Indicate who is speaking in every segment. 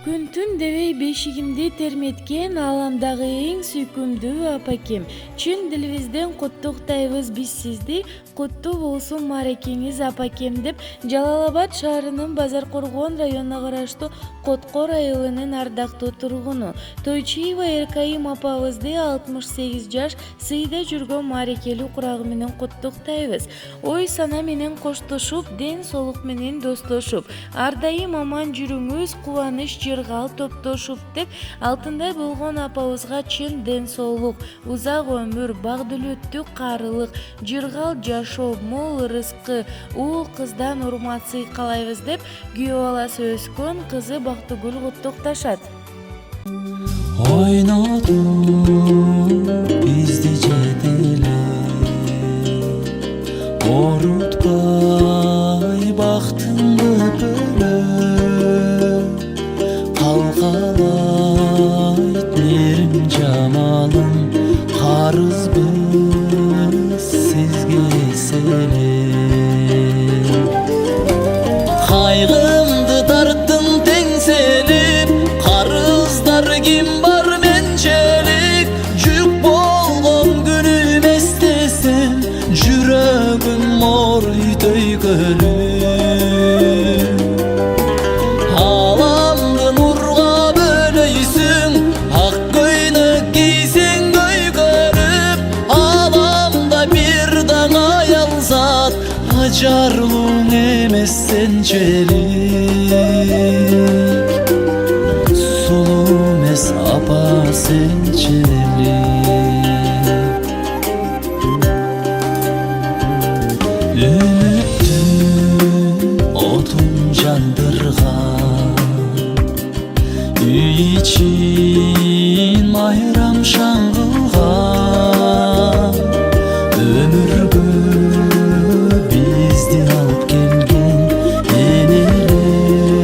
Speaker 1: Күн түн дебей бешигимди терметкен ааламдагы эң сүйкүмдүү апакем. Чын дилибизден куттуктайбыз биз сизди. Куттуу болсун мааракеңиз апакем деп Жалал-Абад шаарынын Базар Коргон районуна караштуу Коткор айылынын ардактуу тургуну Тойчиева Эркайым апабызды 68 жаш сыйда жүргөн мааракелүү курагы менен куттуктайбыз. Ой сана менен коштошуп, ден соолук менен достошуп, ар дайым аман жүрүңүз, кубаныч жыргал топтошуп деп алтындай болгон апабызга чын ден соолук, узак өмүр, багдылүттүү карылык, жыргал жашоо, мол ырыскы, уул кыздан урмат сый каалайбыз деп күйөө баласы өскөн кызы Бактыгүл куттукташат.
Speaker 2: Ойноду бизди жетеле, орутпай бактыңды бөлө, калкалайт мээрим жамалым, карызбыз сизге эселе. Кайгымды тарттым теңселип, карыздар ким бар менчелик, жүк болгон күнүм эстесем, жүрөгүм ооруй төйкөлүп. Аламды нурга бөлөйсүң, ак көйнөк кийсең көйгөрүп, аламда бир даң аялзат, ажарлууң эмес сенчелик, сулуу эмес апа сенчелик. Үмүттүн отун жандырган, үй ичин майрам шаңгылган, өмүргө бизди алып келген энелер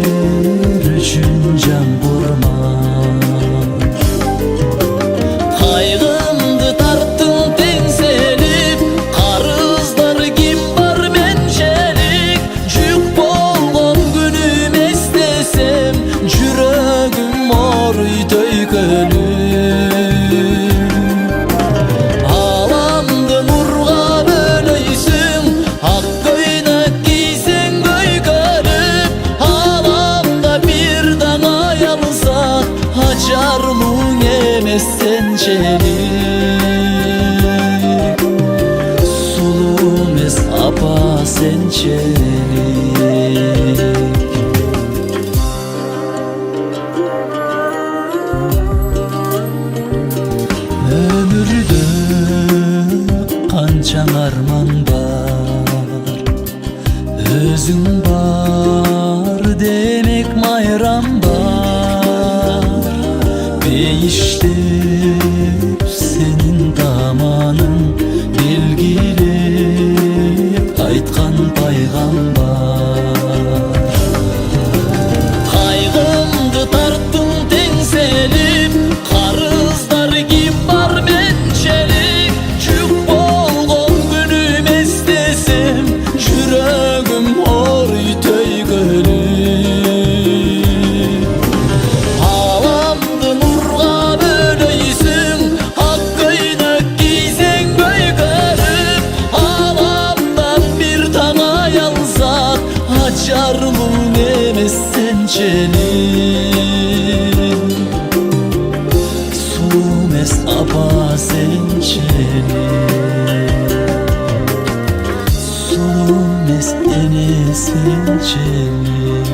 Speaker 2: үчүн жан курман. Кайгымды тарттым теңселип, карыздар ким бар менчелик, жүк болгон күнүм эстесем, жүрөгүм ооруй төйкөлүп. Аламды нурга бөлөйсүң, ак көйнөк кийсең көйгөрүп, аламда бир даң аялзат, ажарлууң эмес сенчелик, сулуу эмес апа сенчелик. Өмүрдө канча арман бар, өзүң бар демек майрам бар. Бейиштеп сенин таманың, белгилеп айткан пайгамбар. Кайгымды тарттым теңселип, карыздар ким бар менчелик, жүк болгон күнүм эстесем, жүрөгүм ооруй төйкөлүп. Аламды нурга бөлөйсүң, ак көйнөк кийсең көйгөрүп, аламдан бир таң аялзат, ажарлууң эмес сенчелик, сулуу эмес апа сенчелик, сулуу эмес эне сенчелик.